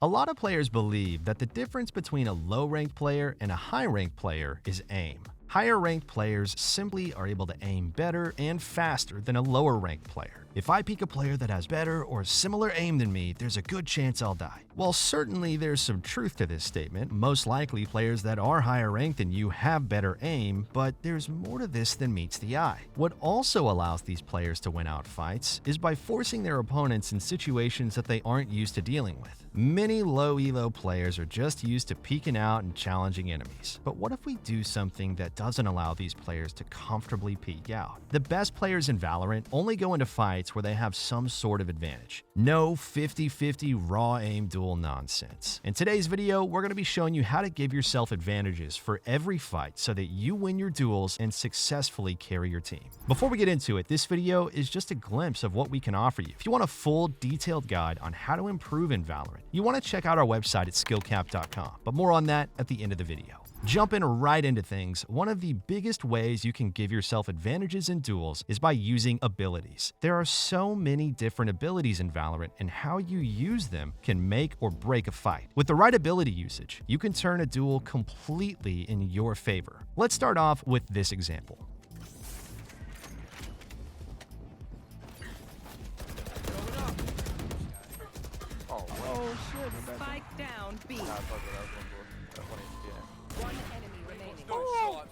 A lot of players believe that the difference between a low-ranked player and a high-ranked player is aim. Higher-ranked players simply are able to aim better and faster than a lower-ranked player. If I peek a player that has better or similar aim than me, there's a good chance I'll die. While certainly there's some truth to this statement, most likely players that are higher ranked than you have better aim, but there's more to this than meets the eye. What also allows these players to win out fights is by forcing their opponents in situations that they aren't used to dealing with. Many low elo players are just used to peeking out and challenging enemies. But what if we do something that doesn't allow these players to comfortably peek out? The best players in Valorant only go into fights where they have some sort of advantage. No 50-50 raw aim duel nonsense. In today's video, we're going to be showing you how to give yourself advantages for every fight so that you win your duels and successfully carry your team. Before we get into it, this video is just a glimpse of what we can offer you. If you want a full, detailed guide on how to improve in Valorant, you want to check out our website at SkillCapped.com, but more on that at the end of the video. Jumping right into things, one of the biggest ways you can give yourself advantages in duels is by using abilities. There are so many different abilities in Valorant, and how you use them can make or break a fight. With the right ability usage, you can turn a duel completely in your favor. Let's start off with this example. Oh shit! Spike down B. Nah, fuck it, that was one bullet. One enemy remaining. Oh!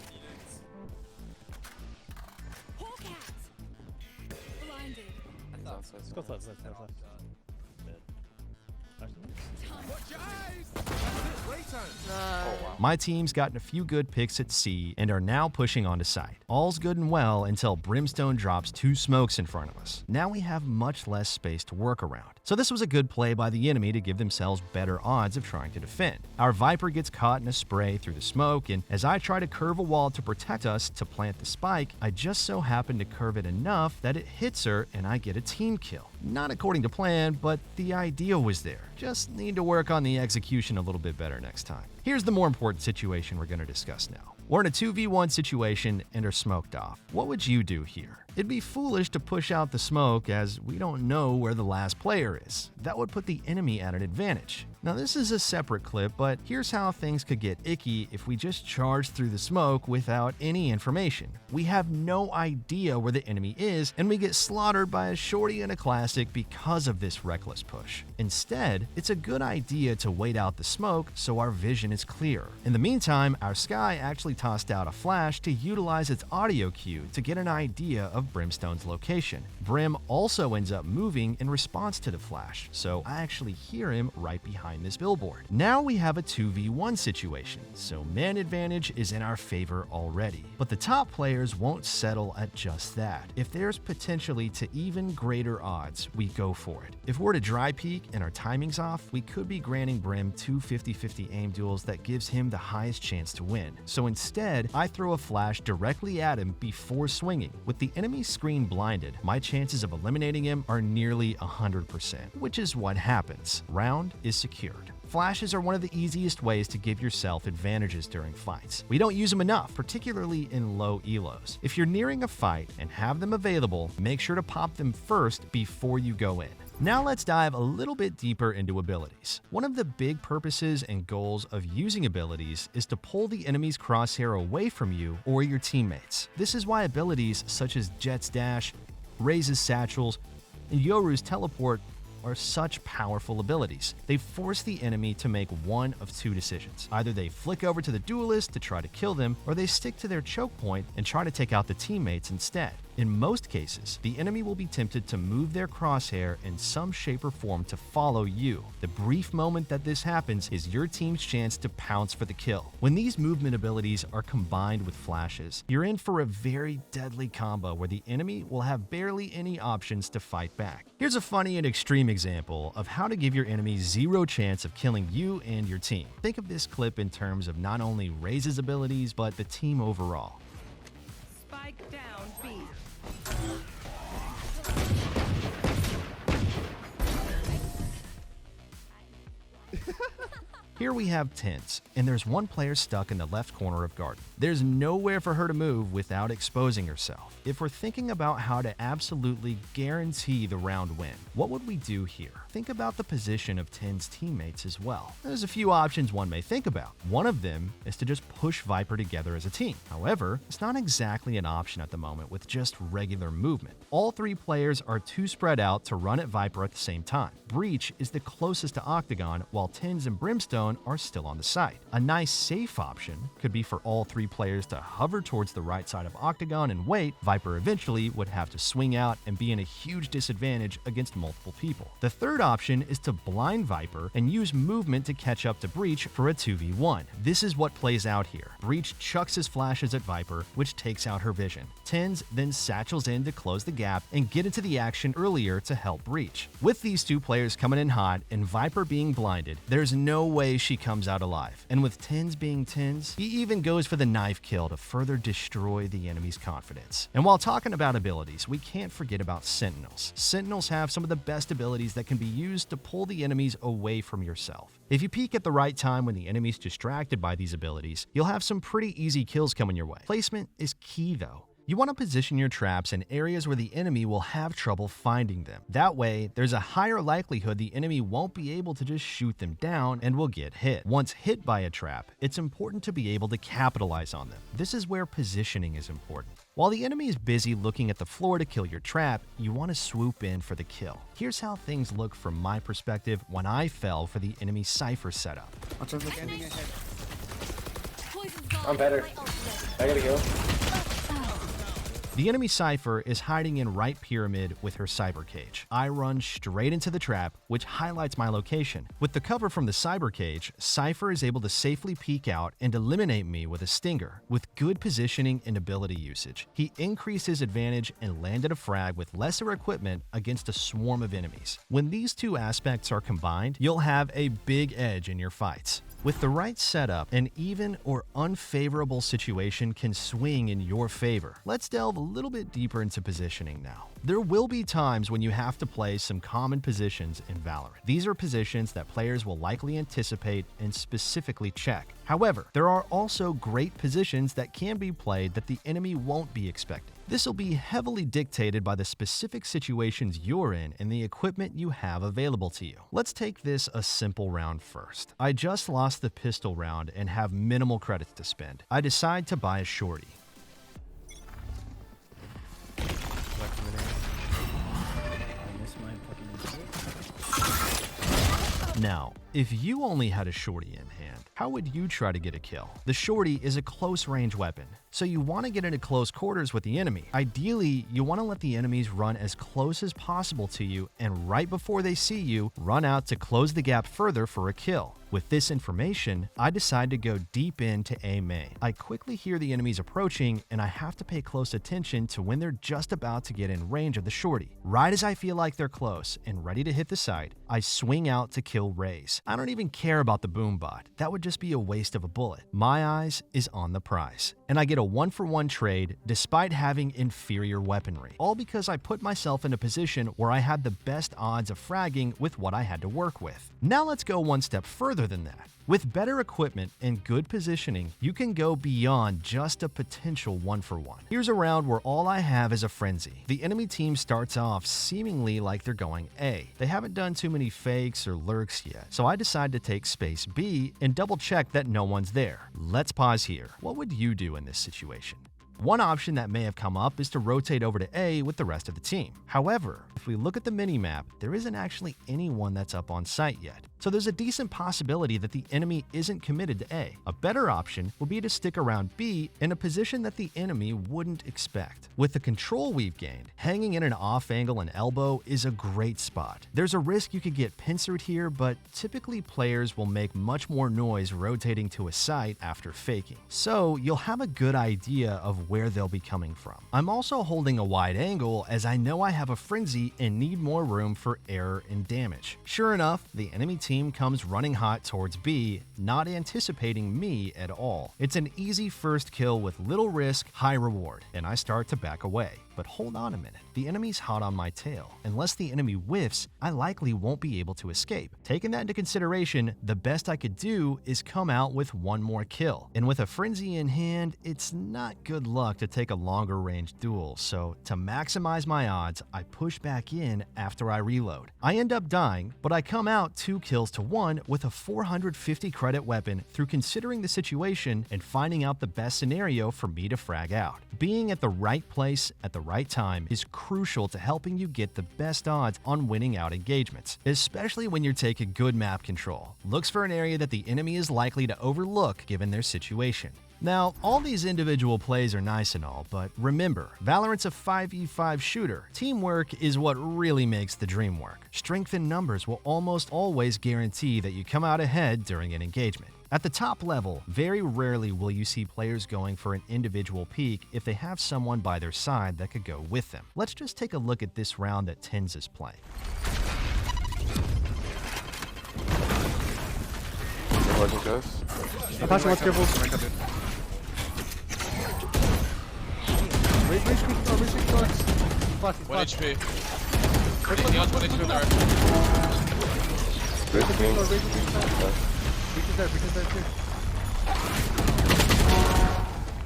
Blinded. Go left. Oh wow. My team's gotten a few good picks at C and are now pushing onto site. All's good and well until Brimstone drops 2 smokes in front of us. Now we have much less space to work around. So this was a good play by the enemy to give themselves better odds of trying to defend. Our Viper gets caught in a spray through the smoke, and as I try to curve a wall to protect us to plant the spike, I just so happen to curve it enough that it hits her and I get a team kill. Not according to plan, but the idea was there. Just need to work on the execution a little bit better next time. Here's the more important situation we're going to discuss now. We're in a 2v1 situation and are smoked off. What would you do here? It'd be foolish to push out the smoke as we don't know where the last player is. That would put the enemy at an advantage. Now this is a separate clip, but here's how things could get icky if we just charge through the smoke without any information. We have no idea where the enemy is, and we get slaughtered by a shorty and a classic because of this reckless push. Instead, it's a good idea to wait out the smoke so our vision is clear. In the meantime, our Sky actually tossed out a flash to utilize its audio cue to get an idea of Brimstone's location. Brim also ends up moving in response to the flash, so I actually hear him right behind this billboard. Now we have a 2v1 situation, so man advantage is in our favor already. But the top players won't settle at just that. If there's potentially to even greater odds, we go for it. If we're to dry peek and our timing's off, we could be granting Brim 2 50-50 aim duels that gives him the highest chance to win. So instead, I throw a flash directly at him before swinging. With the enemy screen blinded, my chances of eliminating him are nearly 100%, which is what happens. Round is secured. Flashes are one of the easiest ways to give yourself advantages during fights. We don't use them enough, particularly in low elos. If you're nearing a fight and have them available, make sure to pop them first before you go in. Now let's dive a little bit deeper into abilities. One of the big purposes and goals of using abilities is to pull the enemy's crosshair away from you or your teammates. This is why abilities such as Jet's Dash, Raze's Satchels, and Yoru's Teleport are such powerful abilities. They force the enemy to make one of 2 decisions. Either they flick over to the duelist to try to kill them, or they stick to their choke point and try to take out the teammates instead. In most cases, the enemy will be tempted to move their crosshair in some shape or form to follow you. The brief moment that this happens is your team's chance to pounce for the kill. When these movement abilities are combined with flashes, you're in for a very deadly combo where the enemy will have barely any options to fight back. Here's a funny and extreme example of how to give your enemy 0 chance of killing you and your team. Think of this clip in terms of not only Raze's abilities, but the team overall. Spike down B. Here we have Tins, and there's one player stuck in the left corner of Garden. There's nowhere for her to move without exposing herself. If we're thinking about how to absolutely guarantee the round win, what would we do here? think about the position of Ten's teammates as well. There's a few options one may think about. One of them is to just push Viper together as a team. However, it's not exactly an option at the moment with just regular movement. All 3 players are too spread out to run at Viper at the same time. Breach is the closest to Octagon, while Tens and Brimstone are still on the site. A nice safe option could be for all 3 players to hover towards the right side of Octagon and wait. Viper eventually would have to swing out and be in a huge disadvantage against multiple people. The third option is to blind Viper and use movement to catch up to Breach for a 2v1. This is what plays out here. Breach chucks his flashes at Viper, which takes out her vision. Tens then satchels in to close the gap and get into the action earlier to help Breach. With these 2 players coming in hot and Viper being blinded, there's no way she comes out alive. And with Tens being Tens, he even goes for the knife kill to further destroy the enemy's confidence. And while talking about abilities, we can't forget about Sentinels. Sentinels have some of the best abilities that can be used to pull the enemies away from yourself. If you peek at the right time when the enemy's distracted by these abilities, you'll have some pretty easy kills coming your way. Placement is key though. You want to position your traps in areas where the enemy will have trouble finding them. That way, there's a higher likelihood the enemy won't be able to just shoot them down and will get hit. Once hit by a trap, it's important to be able to capitalize on them. This is where positioning is important. While the enemy is busy looking at the floor to kill your trap, you want to swoop in for the kill. Here's how things look from my perspective when I fell for the enemy Cypher setup. I'm better. I gotta go. The enemy Cypher is hiding in right pyramid with her cyber cage. I run straight into the trap, which highlights my location. With the cover from the cyber cage, Cypher is able to safely peek out and eliminate me with a stinger. With good positioning and ability usage, he increased his advantage and landed a frag with lesser equipment against a swarm of enemies. When these 2 aspects are combined, you'll have a big edge in your fights. With the right setup, an even or unfavorable situation can swing in your favor. Let's delve a little bit deeper into positioning now. There will be times when you have to play some common positions in Valorant. These are positions that players will likely anticipate and specifically check. However, there are also great positions that can be played that the enemy won't be expecting. This will be heavily dictated by the specific situations you're in and the equipment you have available to you. Let's take this a simple round first. I just lost the pistol round and have minimal credits to spend. I decide to buy a shorty. Now, if you only had a shorty in hand, how would you try to get a kill? The shorty is a close range weapon, so you want to get into close quarters with the enemy. Ideally, you want to let the enemies run as close as possible to you, and right before they see you, run out to close the gap further for a kill. With this information, I decide to go deep into A main. I quickly hear the enemies approaching, and I have to pay close attention to when they're just about to get in range of the shorty. Right as I feel like they're close and ready to hit the site, I swing out to kill Raze. I don't even care about the boom bot. That would just be a waste of a bullet. My eyes is on the prize, and I get a 1-for-1 trade despite having inferior weaponry. All because I put myself in a position where I had the best odds of fragging with what I had to work with. Now let's go one step further than that. With better equipment and good positioning, you can go beyond just a potential 1-for-1. Here's a round where all I have is a frenzy. The enemy team starts off seemingly like they're going A. They haven't done too many fakes or lurks yet, so I decide to take space B and double check that no one's there. Let's pause here. What would you do in this situation? One option that may have come up is to rotate over to A with the rest of the team. However, if we look at the minimap, there isn't actually anyone that's up on site yet. So there's a decent possibility that the enemy isn't committed to A. A better option would be to stick around B in a position that the enemy wouldn't expect. With the control we've gained, hanging in an off angle and elbow is a great spot. There's a risk you could get pincered here, but typically players will make much more noise rotating to a site after faking. So you'll have a good idea of where they'll be coming from. I'm also holding a wide angle as I know I have a frenzy and need more room for error and damage. Sure enough, the enemy team comes running hot towards B, not anticipating me at all. It's an easy first kill with little risk, high reward, and I start to back away. But hold on a minute, the enemy's hot on my tail. Unless the enemy whiffs, I likely won't be able to escape. Taking that into consideration, the best I could do is come out with one more kill. And with a frenzy in hand, it's not good luck to take a longer range duel, so to maximize my odds, I push back in after I reload. I end up dying, but I come out 2 kills to 1 with a 450 credit weapon through considering the situation and finding out the best scenario for me to frag out. Being at the right place at the right time is crucial to helping you get the best odds on winning out engagements, especially when you're taking good map control. Looks for an area that the enemy is likely to overlook given their situation. Now, all these individual plays are nice and all, but remember, Valorant's a 5v5 shooter. Teamwork is what really makes the dream work. Strength in numbers will almost always guarantee that you come out ahead during an engagement. At the top level, very rarely will you see players going for an individual peak if they have someone by their side that could go with them. Let's just take a look at this round that Tins is playing. I'm passing, let's careful. Wait, One HP. Neon's 1 HP there.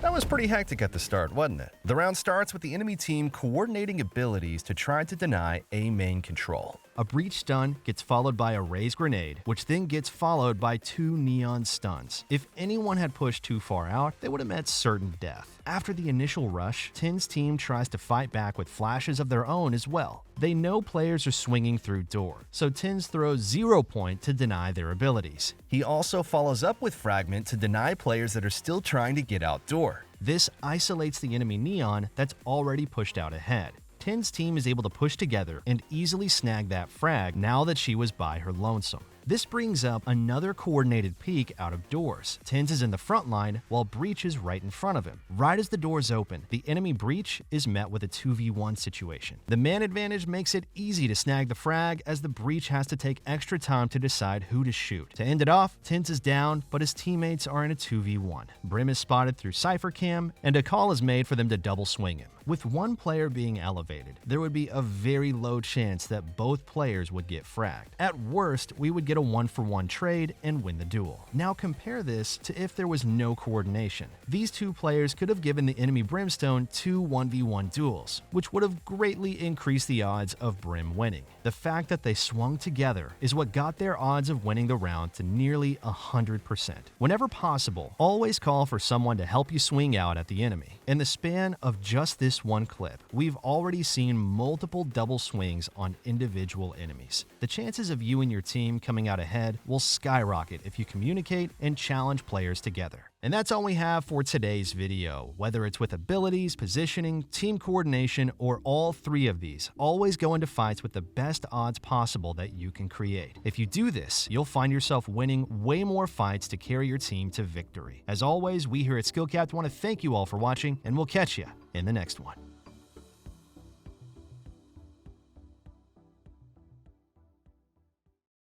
That was pretty hectic at the start, wasn't it? The round starts with the enemy team coordinating abilities to try to deny A main control. A breach stun gets followed by a raise grenade, which then gets followed by 2 neon stuns. If anyone had pushed too far out, they would have met certain death. After the initial rush, Tin's team tries to fight back with flashes of their own as well. They know players are swinging through door, so Tins throws 0 point to deny their abilities. He also follows up with Fragment to deny players that are still trying to get out door. This isolates the enemy neon that's already pushed out ahead. Tin's team is able to push together and easily snag that frag now that she was by her lonesome. This brings up another coordinated peek out of doors. Tins is in the front line while Breach is right in front of him. Right as the doors open, the enemy Breach is met with a 2v1 situation. The man advantage makes it easy to snag the frag as the Breach has to take extra time to decide who to shoot. To end it off, Tins is down, but his teammates are in a 2v1. Brim is spotted through Cypher Cam, and a call is made for them to double swing him. With one player being elevated, there would be a very low chance that both players would get fragged. At worst, we would get a 1-for-1 trade and win the duel. Now compare this to if there was no coordination. These two players could have given the enemy Brimstone 2 1v1 duels, which would have greatly increased the odds of Brim winning. The fact that they swung together is what got their odds of winning the round to nearly 100%. Whenever possible, always call for someone to help you swing out at the enemy. In the span of just this one clip, we've already seen multiple double swings on individual enemies. The chances of you and your team coming out ahead will skyrocket if you communicate and challenge players together. And that's all we have for today's video. Whether it's with abilities, positioning, team coordination, or all 3 of these, always go into fights with the best odds possible that you can create. If you do this, you'll find yourself winning way more fights to carry your team to victory. As always, we here at SkillCapped want to thank you all for watching, and we'll catch you in the next one.